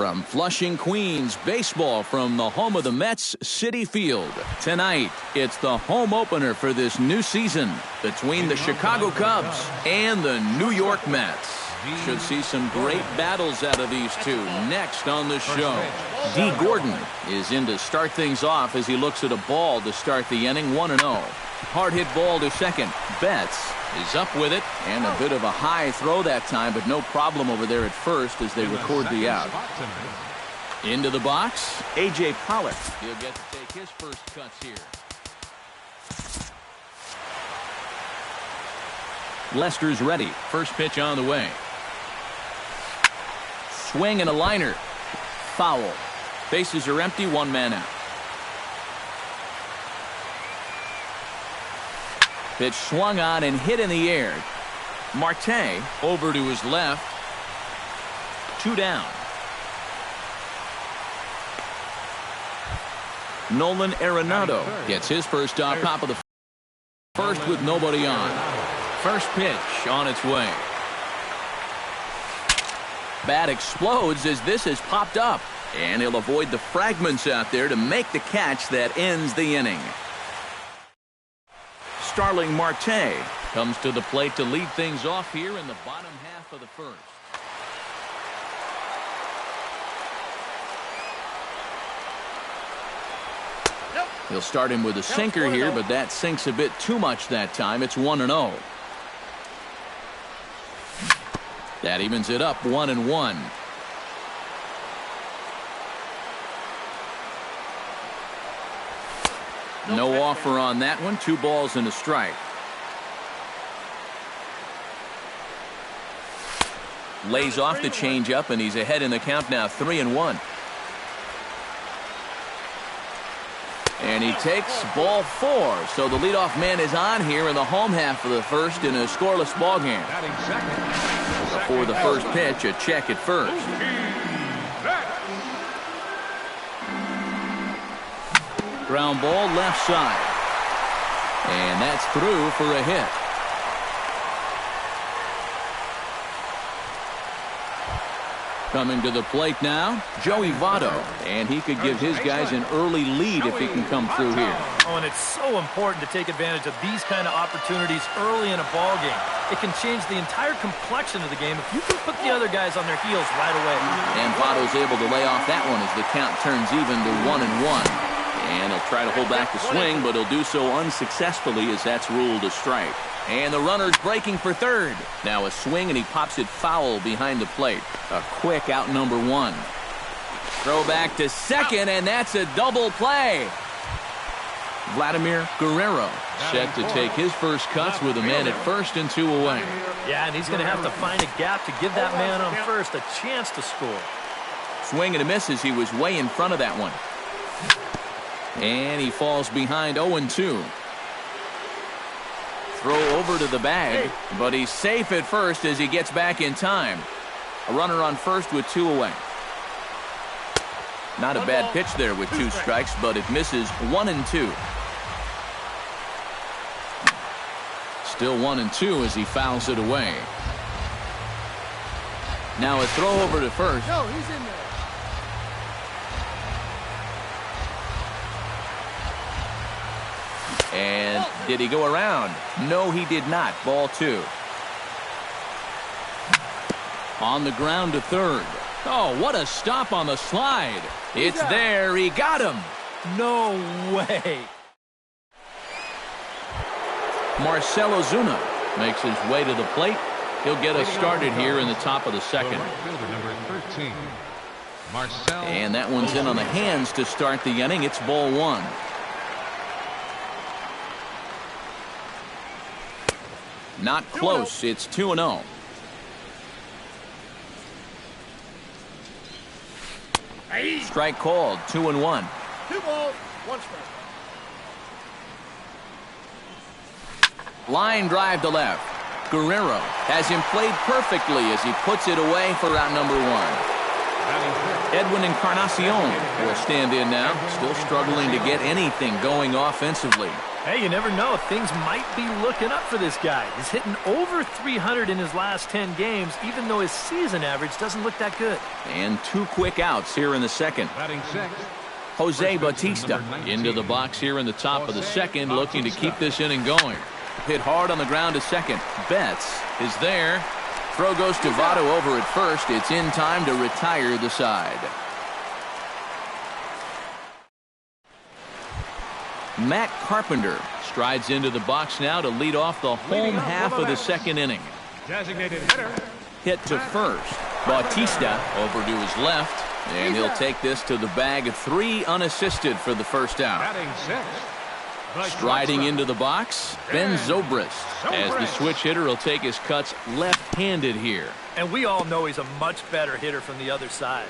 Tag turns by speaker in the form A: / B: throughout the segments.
A: From Flushing, Queens, baseball from the home of the Mets, Citi Field. Tonight, it's the home opener for this new season between the Chicago Cubs and the New York Mets. Should see some great battles out of these two next on the show. D. Gordon is in to start things off as he looks at a ball to start the inning, 1-0. Hard hit ball to second. Betts is up with it, and a bit of a high throw that time, but no problem over there at first as they record the out. Into the box, A.J. Pollock. He'll get to take his first cuts here. Lester's ready. First pitch on the way. Swing and a liner. Foul. Bases are empty, one man out. Pitch swung on and hit in the air. Marte over to his left. 2 down. Nolan Arenado gets his first off top of the first with nobody on. First pitch on its way. Bat explodes as this has popped up, and he'll avoid the fragments out there to make the catch that ends the inning. Starling Marte comes to the plate to lead things off here in the bottom half of the first. He'll start him with a sinker here, but that sinks a bit too much that time. It's 1-0. That evens it up, 1-1. No offer on that one. 2 balls and a strike. Lays off the changeup, and he's ahead in the count now, 3-1. And he takes ball 4. So the leadoff man is on here in the home half of the first in a scoreless ball game. Before the first pitch, a check at first. Ground ball left side. And that's through for a hit. Coming to the plate now, Joey Votto, and he could give his guys an early lead if he can come through here.
B: Oh, and it's so important to take advantage of these kind of opportunities early in a ball game. It can change the entire complexion of the game if you can put the other guys on their heels right away.
A: And Votto's able to lay off that one as the count turns even to 1-1. And he'll try to hold back the swing, but he'll do so unsuccessfully as that's ruled a strike. And the runner's breaking for third. Now a swing, and he pops it foul behind the plate. A quick out, number 1. Throw back to second, and that's a double play. Vladimir Guerrero set to take his first cuts with a man at first and 2 away.
B: Yeah, and he's going to have to find a gap to give that man on first a chance to score.
A: Swing and a miss as he was way in front of that one. And he falls behind 0-2. Throw over to the bag, but he's safe at first as he gets back in time. A runner on first with 2 away. Not a bad pitch there with 2 strikes, but it misses 1-2. Still 1-2 as he fouls it away. Now a throw over to first.
C: No, he's in there.
A: And did he go around? No, he did not. Ball 2. On the ground to third. Oh, what a stop on the slide. It's there. He got him.
B: No way.
A: Marcell Ozuna makes his way to the plate. He'll get us started here in the top of the second. And that one's in on the hands to start the inning. It's ball 1. Not close. It's 2-0. Strike called. 2-1.
C: 2 balls, 1 strike.
A: Line drive to left. Guerrero has him played perfectly as he puts it away for out number 1. Edwin Encarnacion will stand in now, still struggling to get anything going offensively.
B: Hey, you never know. Things might be looking up for this guy. He's hitting over 300 in his last 10 games, even though his season average doesn't look that good.
A: And 2 quick outs here in the second.
D: Batting sixth,
A: Jose Bautista into the box here in the top of the second, looking to keep this inning going. Hit hard on the ground to second. Betts is there. Throw goes to Votto over at first. It's in time to retire the side. Matt Carpenter strides into the box now to lead off the home half of the second inning.
D: designated hitter.
A: Hit to first. Bautista over to his left, and he'll take this to the bag. 3 unassisted for the first out.
D: Batting sixth,
A: Striding into the box, Ben Zobrist. As the switch hitter will take his cuts left-handed here.
B: And we all know he's a much better hitter from the other side.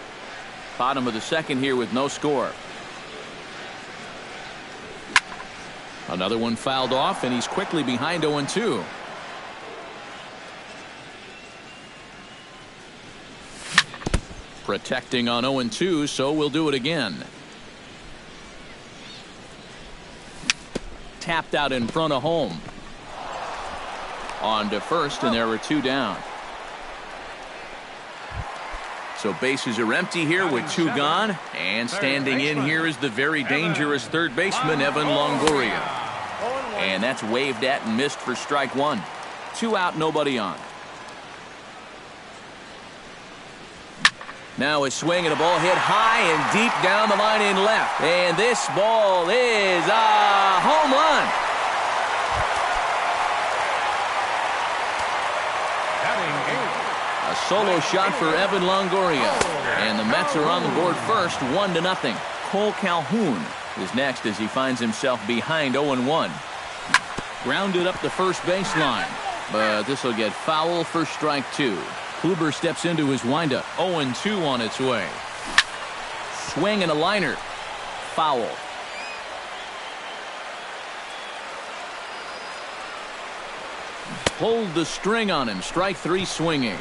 A: Bottom of the second here with no score. Another one fouled off, and he's quickly behind 0-2. Protecting on 0-2, so we'll do it again. Tapped out in front of home. On to first, and there are 2 down. So bases are empty here with 2 gone. And standing in here is the very dangerous third baseman, Evan Longoria. And that's waved at and missed for strike 1. 2 out, nobody on. Now a swing and a ball hit high and deep down the line in left. And this ball is a home run. A solo shot for Evan Longoria. And the Mets are on the board first, 1-0. Cole Calhoun is next as he finds himself behind 0-1. Grounded up the first baseline, but this will get foul for strike 2. Kluber steps into his windup. 0-2 on its way. Swing and a liner. Foul. Pulled the string on him. Strike 3 swinging.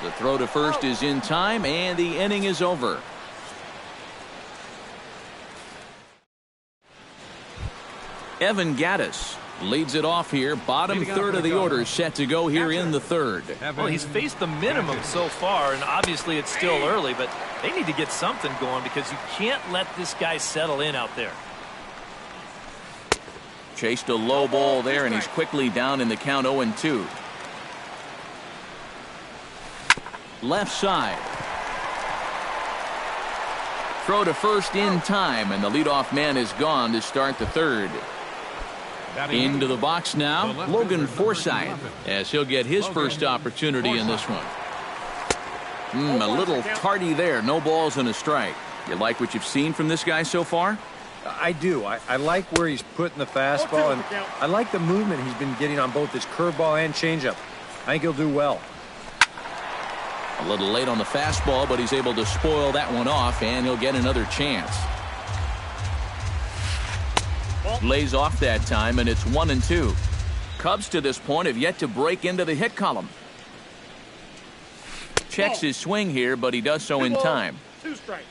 A: The throw to first is in time, and the inning is over. Evan Gattis leads it off here. Bottom third of the order set to go here in the third.
B: Well, he's faced the minimum so far, and obviously it's still early, but they need to get something going because you can't let this guy settle in out there.
A: Chased a low ball there, and he's quickly down in the count. 0-2. Left side. Throw to first in time, and the leadoff man is gone to start the third. Into the box now, Logan Forsythe, as he'll get his first opportunity in this one. A little tardy there. No balls and a strike. You like what you've seen from this guy so far?
E: I do. I like where he's putting the fastball, and I like the movement he's been getting on both his curveball and changeup. I think he'll do well.
A: A little late on the fastball, but he's able to spoil that one off, and he'll get another chance. Lays off that time, and it's 1-2. Cubs to this point have yet to break into the hit column. Checks his swing here, but he does so in time.
C: 2 strikes.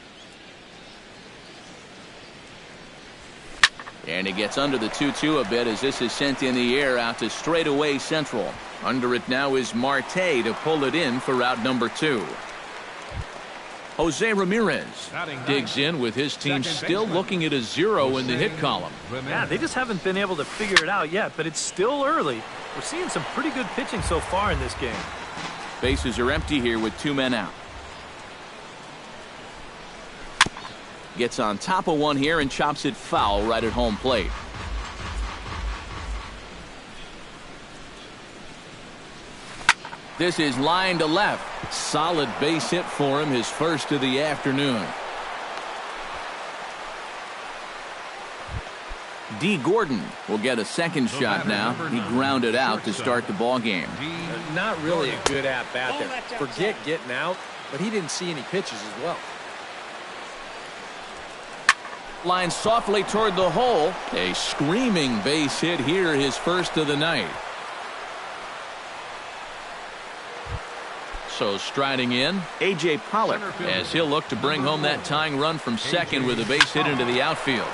A: And he gets under the 2-2 a bit as this is sent in the air out to straightaway central. Under it now is Marte to pull it in for out number 2. Jose Ramirez digs in with his team still looking at a 0 in the hit column.
B: Yeah, they just haven't been able to figure it out yet, but it's still early. We're seeing some pretty good pitching so far in this game.
A: Bases are empty here with 2 men out. Gets on top of one here and chops it foul right at home plate. This is line to left. Solid base hit for him, his first of the afternoon. D. Gordon will get a second shot now. He grounded out to start the ball game.
E: Not really a good at-bat there. Forget getting out, but he didn't see any pitches as well.
A: Line softly toward the hole. A screaming base hit here, his first of the night. So striding in, A.J. Pollock, as he'll look to bring home that tying run from second with a base hit into the outfield.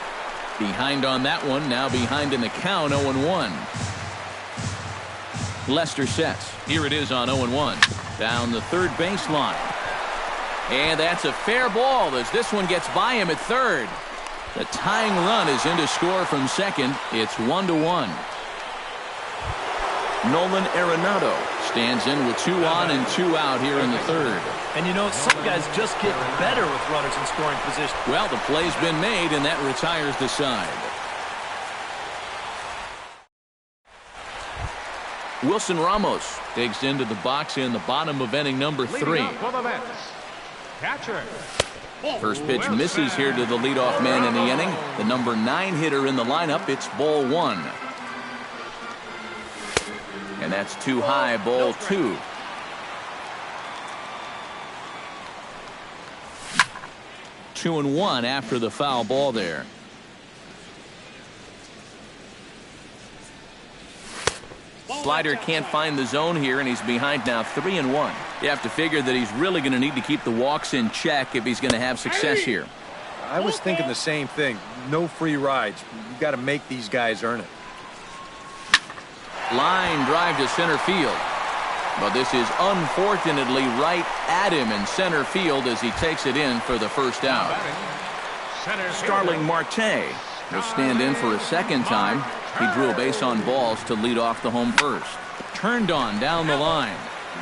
A: Behind on that one, now behind in the count, 0-1. Lester sets. Here it is on 0-1. Down the third baseline. And that's a fair ball as this one gets by him at third. The tying run is in to score from second. It's 1-1. Nolan Arenado stands in with 2 on and 2 out here in the third.
B: And you know, some guys just get better with runners in scoring position.
A: Well, the play's been made, and that retires the side. Wilson Ramos digs into the box in the bottom of inning number 3.
D: Catcher.
A: First pitch misses here to the leadoff man in the inning. The number 9 hitter in the lineup. It's ball 1. And that's too high, ball 2. Two and 1 after the foul ball there. Slider can't find the zone here, and he's behind now 3-1. You have to figure that he's really going to need to keep the walks in check if he's going to have success here.
E: I was thinking the same thing. No free rides. You got to make these guys earn it.
A: Line drive to center field. But this is unfortunately right at him in center field as he takes it in for the first out. Starling Marte will stand in for a second time. He drew a base on balls to lead off the home first. Turned on down the line.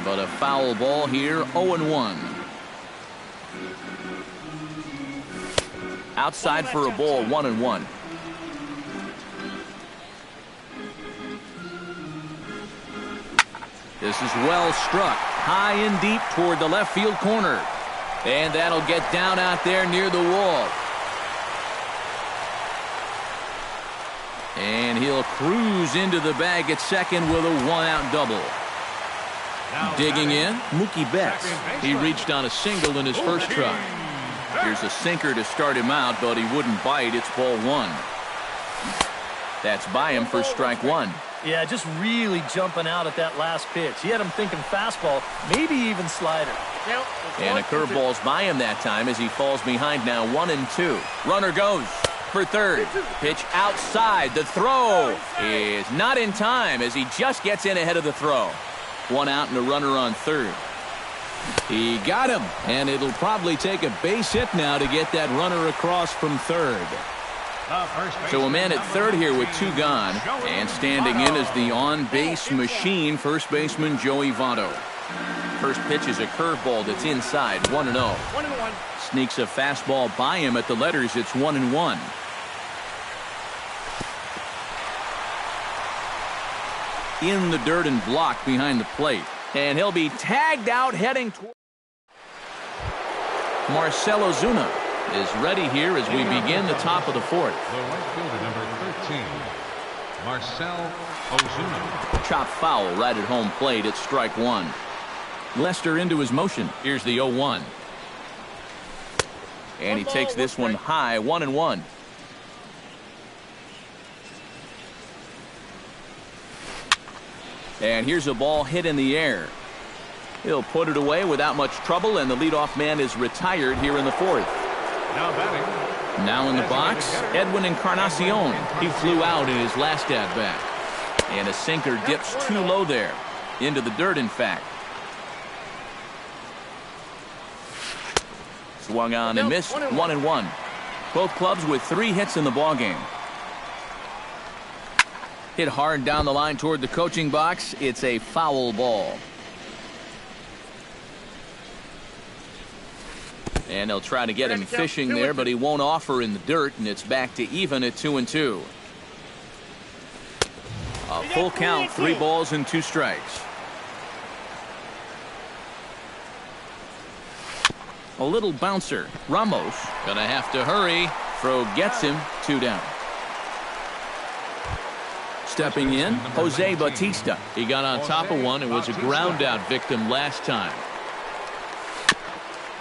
A: But a foul ball here, 0-1. Outside for a ball, 1-1. This is well struck. High and deep toward the left field corner. And that'll get down out there near the wall. And he'll cruise into the bag at second with a 1-out double. Digging in, Mookie Betts. He reached on a single in his first try. Here's a sinker to start him out, but he wouldn't bite. It's ball 1. That's by him for strike 1.
B: Yeah, just really jumping out at that last pitch. He had him thinking fastball, maybe even slider.
A: And a curveball's by him that time as he falls behind now 1-2. Runner goes for third. Pitch outside. The throw is not in time as he just gets in ahead of the throw. 1 out and a runner on third. He got him, and it'll probably take a base hit now to get that runner across from third. So a man at third here with 2 gone, and standing in is the on-base machine, first baseman Joey Votto. First pitch is a curveball that's inside, 1-0. Sneaks a fastball by him at the letters. It's 1-1. In the dirt and blocked behind the plate. And he'll be tagged out heading toward. Marcell Ozuna is ready here as we begin the top of the 4th.
D: The right fielder, number 13, Marcell Ozuna.
A: Chop foul right at home plate. It's strike 1. Lester into his motion. Here's the 0-1. And he takes this one high, 1-1. And here's a ball hit in the air. He'll put it away without much trouble, and the leadoff man is retired here in the 4th.
D: Now batting.
A: Now in the box, Edwin Encarnacion. He flew out in his last at-bat. And a sinker dips too low there. Into the dirt, in fact. Swung on and missed, 1-1. Both clubs with 3 hits in the ballgame. Hit hard down the line toward the coaching box. It's a foul ball. And they'll try to get him fishing there, but he won't offer in the dirt, and it's back to even at 2-2. A full count, 3 balls and 2 strikes. A little bouncer. Ramos gonna have to hurry. Throw gets him, 2 down. Stepping in, Jose Bautista. He got on top of one and was a ground out victim last time.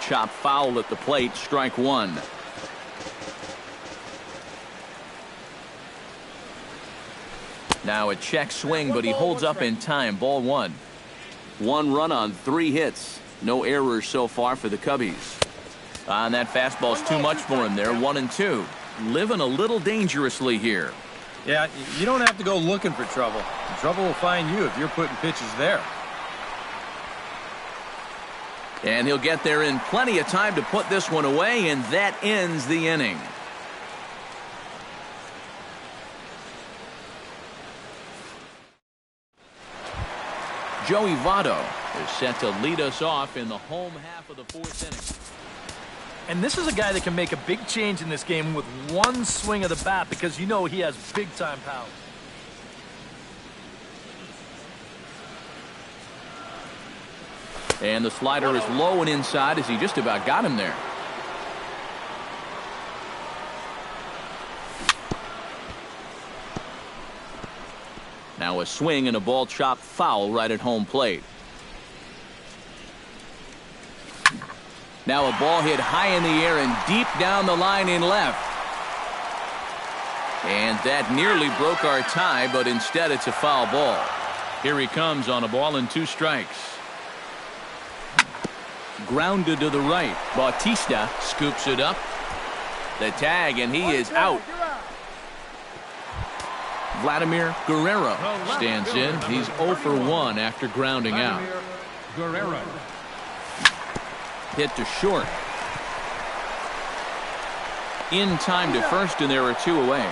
A: Chop foul at the plate, strike 1. Now a check swing, but he holds up in time, ball 1. 1 run on 3 hits. No errors so far for the Cubbies. And that fastball's too much for him there, 1-2. living a little dangerously here.
E: Yeah, you don't have to go looking for trouble. Trouble will find you if you're putting pitches there.
A: And he'll get there in plenty of time to put this one away, and that ends the inning. Joey Votto is set to lead us off in the home half of the fourth inning.
B: And this is a guy that can make a big change in this game with one swing of the bat because you know he has big-time power.
A: And the slider is low and inside as he just about got him there. Now a swing and a ball chopped foul right at home plate. Now a ball hit high in the air and deep down the line in left. And that nearly broke our tie, but instead it's a foul ball. Here he comes on a ball and 2 strikes. Grounded to the right. Bautista scoops it up. The tag, and he is out. Vladimir Guerrero stands in. He's 0 for 1 after grounding out.
D: Guerrero.
A: Hit to short. In time to first, and there are 2 away.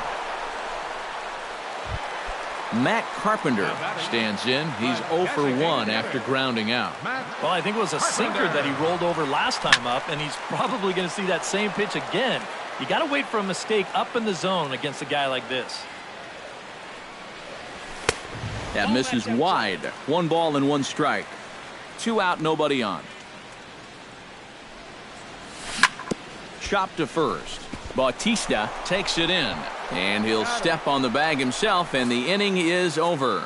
A: Matt Carpenter stands in. He's 0 for 1 after grounding out.
B: Well, I think it was a sinker that he rolled over last time up, and he's probably going to see that same pitch again. You got to wait for a mistake up in the zone against a guy like this.
A: That misses wide. 1 ball and 1 strike. 2 out, nobody on. Chop to first. Bautista takes it in, and he'll step on the bag himself, and the inning is over.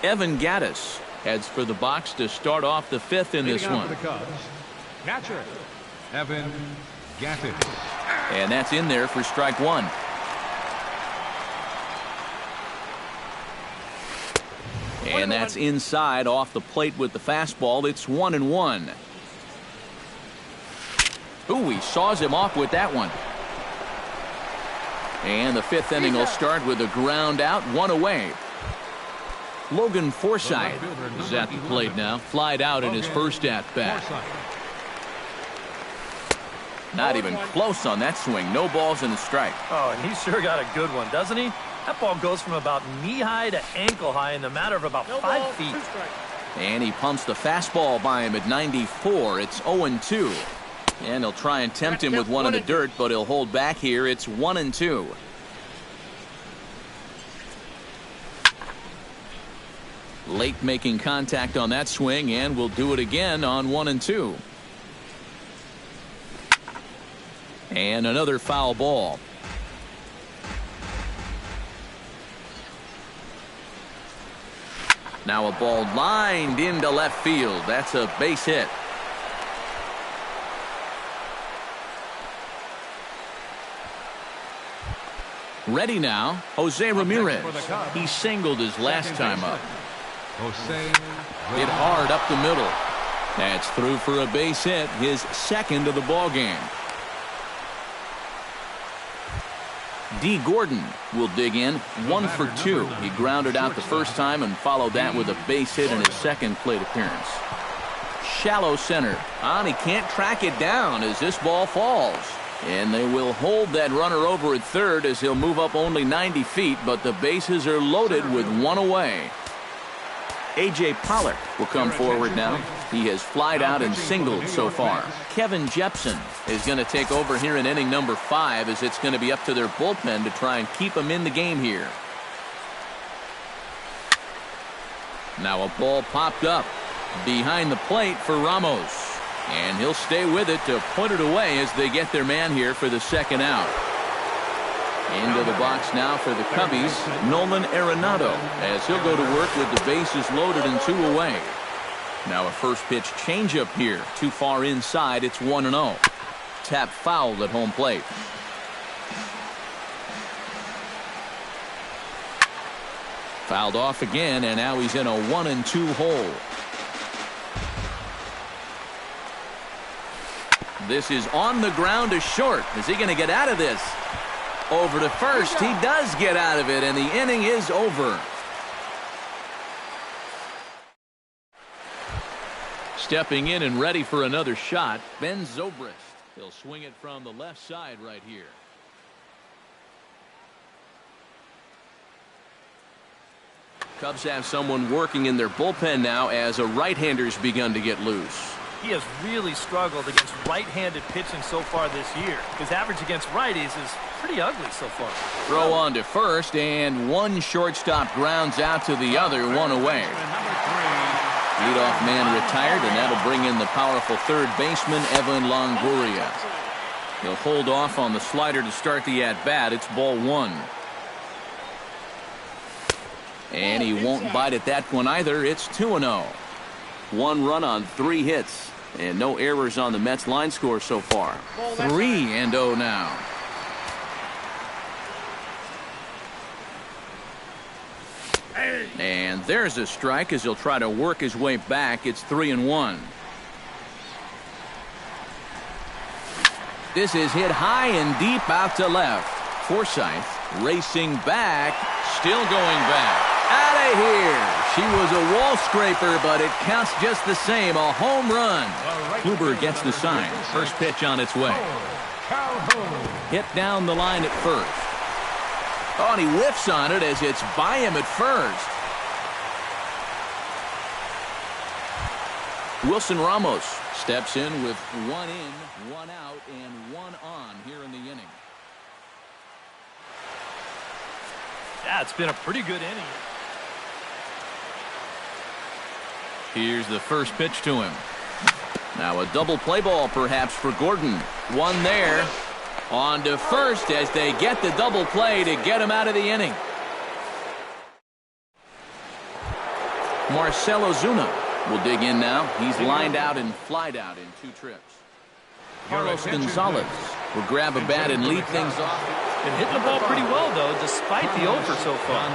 A: Evan Gattis heads for the box to start off the 5th in this one.
D: Catcher, Evan Gattis.
A: And that's in there for strike 1. And that's inside off the plate with the fastball. It's 1-1. Ooh, he saws him off with that one. And the 5th inning will start with a ground out, 1 away. Logan Forsythe is at the plate now. Flied out in his first at bat. Not even close on that swing. No balls and a strike.
B: Oh, and he's sure got a good one, doesn't he? That ball goes from about knee-high to ankle-high in the matter of about 5 feet.
A: And he pumps the fastball by him at 94. It's 0-2. And he'll try and tempt him with one in the dirt, but he'll hold back here. It's 1-2. Late making contact on that swing, and we'll do it again on 1-2. And another foul ball. Now a ball lined into left field. That's a base hit. Ready now, Jose Ramirez. He singled his last time up. Hit hard up the middle. That's through for a base hit, his 2nd of the ball game. D. Gordon will dig in, 1 for 2. He grounded out the first time and followed that with a base hit in his 2nd plate appearance. Shallow center. On, he can't track it down as this ball falls. And they will hold that runner over at 3rd as he'll move up only 90 feet, but the bases are loaded with 1 away. A.J. Pollock will come forward now. He has flied out and singled so far. Kevin Jepson is going to take over here in inning number 5 as it's going to be up to their bullpen to try and keep him in the game here. Now a ball popped up behind the plate for Ramos. And he'll stay with it to put it away as they get their man here for the 2nd out. Into the box now for the Cubbies, Nolan Arenado, as he'll go to work with the bases loaded and 2 away. Now a first pitch changeup here. Too far inside. It's 1-0. Tap fouled at home plate. Fouled off again, and now he's in a 1-2 hole. This is on the ground to short. Is he going to get out of this? Over to first. He does get out of it, and the inning is over. Stepping in and ready for another shot, Ben Zobrist. He'll swing it from the left side right here. Cubs have someone working in their bullpen now as a right-hander's begun to get loose.
B: He has really struggled against right-handed pitching so far this year. His average against righties is pretty ugly so far.
A: Throw on to first, and one shortstop grounds out to the other, one away. Leadoff man retired, and that'll bring in the powerful third baseman, Evan Longoria. He'll hold off on the slider to start the at-bat. It's ball one. And he won't bite at that one either. It's 2-0. 1 run on 3 hits. And no errors on the Mets line score so far. 3-0 now. And there's a strike as he'll try to work his way back. It's 3-1. This is hit high and deep out to left. Forsythe racing back, still going back. Out of here. She was a wall scraper, but it counts just the same. A home run. Kluber gets the sign. First pitch on its way. Hit down the line at first. Oh, and he whiffs on it as it's by him at first. Wilson Ramos steps in with 1 in, 1 out, and 1 on here in the inning.
B: Yeah, it's been a pretty good inning.
A: Here's the first pitch to him. Now a double play ball perhaps for Gordon. 1 there. On to first as they get the double play to get him out of the inning. Marcell Ozuna will dig in now. He's lined out and flied out in 2 trips. Carlos Gonzalez will grab a bat and lead things off.
B: Been hitting the ball pretty well, though, despite the over so far.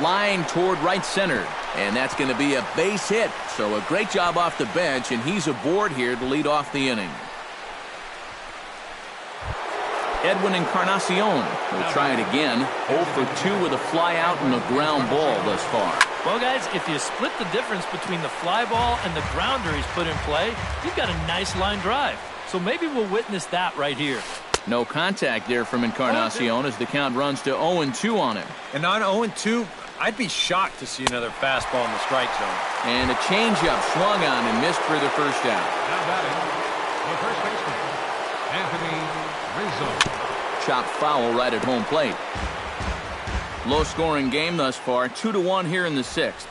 A: Line toward right center, and that's going to be a base hit. So a great job off the bench, and he's aboard here to lead off the inning. Edwin Encarnacion will try it again. 0 for 2 with a fly out and a ground ball thus far.
B: Well, guys, if you split the difference between the fly ball and the grounder he's put in play, you've got a nice line drive. So maybe we'll witness that right here.
A: No contact there from Encarnacion as the count runs to 0-2 on him.
E: And on 0-2, I'd be shocked to see another fastball in the strike zone.
A: And a changeup swung on and missed for the first out.
D: Now batting, the first baseman, Anthony Rizzo.
A: Chopped foul right at home plate. Low-scoring game thus far. 2-1 here in the 6th.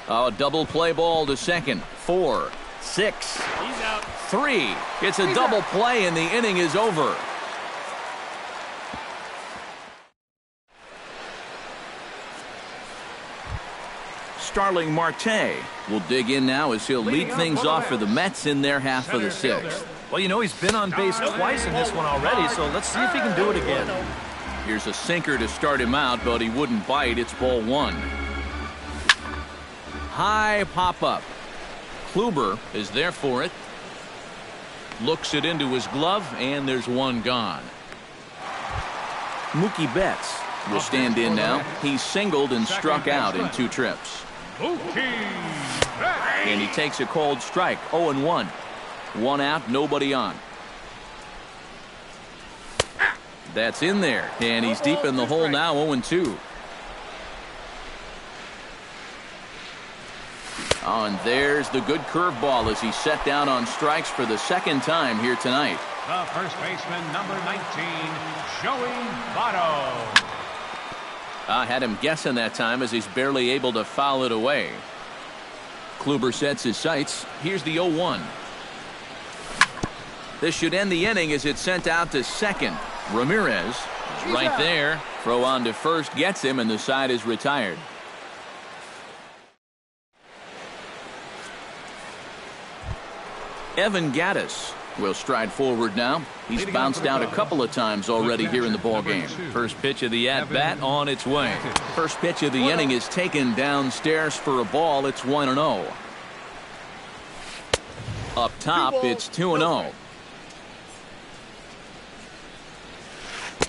A: Oh, double play ball to second. 4, 6, 3. It's a double play and the inning is over. Starling Marte will dig in now as he'll lead things off for the Mets in their half of the 6th.
B: Well, you know, he's been on base twice in this one already, so let's see if he can do it again.
A: Here's a sinker to start him out, but he wouldn't bite. It's ball 1. High pop-up. Kluber is there for it. Looks it into his glove, and there's 1 gone. Mookie Betts will stand in now. He's singled and struck out in 2 trips. And he takes a cold strike. 0-1. 1 out, nobody on. That's in there, and he's deep in the hole now. 0-2. Oh, and there's the good curveball as he's set down on strikes for the 2nd time here tonight.
D: The first baseman, number 19, Joey Votto.
A: I had him guessing that time as he's barely able to foul it away. Kluber sets his sights. Here's the 0-1. This should end the inning as it's sent out to second. Ramirez is right there. Throw on to first gets him, and the side is retired. Evan Gattis will stride forward now. He's bounced out a couple of times already here in the ballgame. First pitch of the at-bat on its way. First pitch of the inning is taken downstairs for a ball. It's 1-0. Up top, it's 2-0.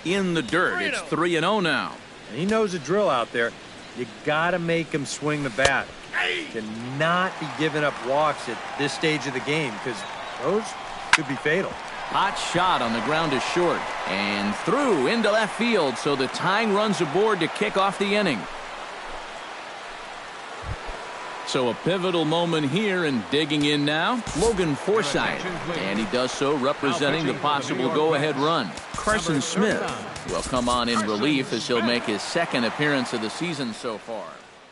A: In the dirt, it's 3-0 now.
E: And he knows the drill out there. You got to make him swing the bat. Cannot be giving up walks at this stage of the game because those could be fatal.
A: Hot shot on the ground is short. And through into left field, so the tying runs aboard to kick off the inning. So a pivotal moment here, and digging in now, Logan Forsythe. And he does so representing the possible go-ahead run. Carson Smith will come on in relief as he'll make his second appearance of the season so far.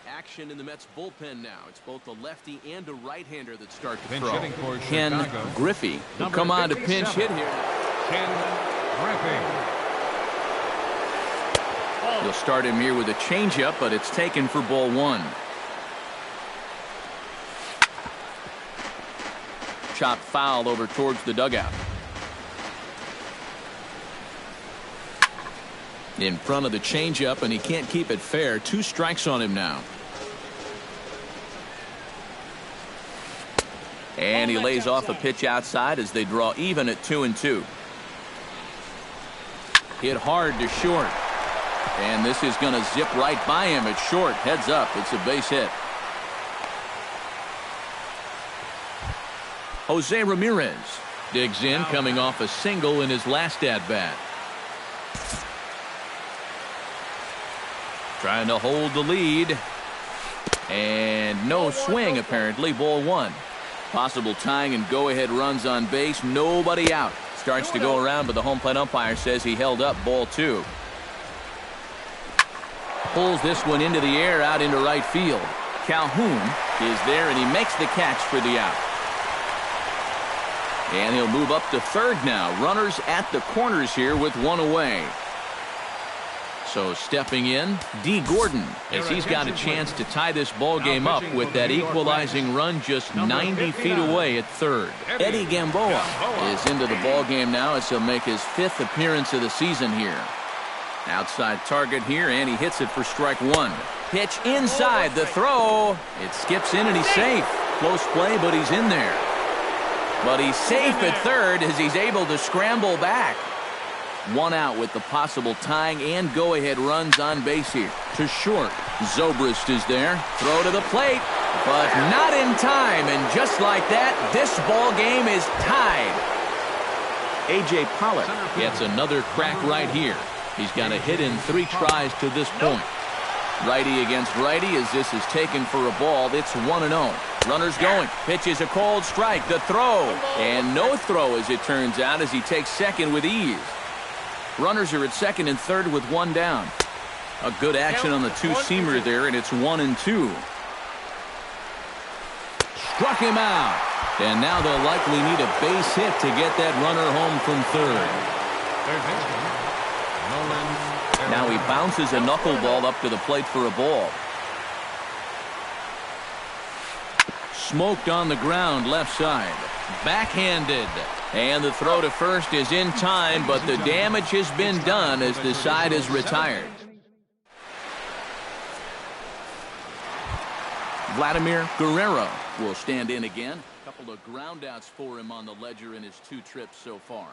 A: Action in the Mets bullpen now. It's both a lefty and a right-hander that start to throw. Ken Griffey will come on to pinch hit here.
D: Ken Griffey.
A: He'll start him here with a changeup, but it's taken for ball one. Chop foul over towards the dugout. In front of the changeup, and he can't keep it fair. 2 strikes on him now. And he lays off a pitch outside as they draw even at 2-2. Hit hard to short. And this is going to zip right by him at short. Heads up. It's a base hit. Jose Ramirez digs in, coming off a single in his last at-bat. Trying to hold the lead. And no swing, apparently. Ball one. Possible tying and go-ahead runs on base. Nobody out. Starts to go around, but the home plate umpire says he held up. Ball two. Pulls this one into the air, out into right field. Calhoun is there, and he makes the catch for the out. And he'll move up to third now. Runners at the corners here with one away. So stepping in, D. Gordon, as he's got a chance to tie this ball game up with that equalizing run just 90 feet away at third. Eddie Gamboa is into the ball game now as he'll make his 5th appearance of the season here. Outside target here, and he hits it for strike one. Pitch inside, the throw. It skips in, and he's safe. Close play, but he's in there. But he's safe at third as he's able to scramble back. One out with the possible tying and go-ahead runs on base here. To short. Zobrist is there. Throw to the plate, but not in time. And just like that, this ball game is tied. A.J. Pollock gets another crack right here. He's got a hit in 3 tries to this point. Righty against righty as this is taken for a ball. It's 1-0. Runners going. Pitch is a cold strike. The throw. And no throw, as it turns out, as he takes second with ease. Runners are at second and third with one down. A good action on the two-seamer there, and it's 1-2. Struck him out. And now they'll likely need a base hit to get that runner home from third. Now he bounces a knuckleball up to the plate for a ball. Smoked on the ground left side. Backhanded. And the throw to first is in time, but the damage has been done as the side is retired. Vladimir Guerrero will stand in again. A couple of groundouts for him on the ledger in his 2 trips so far.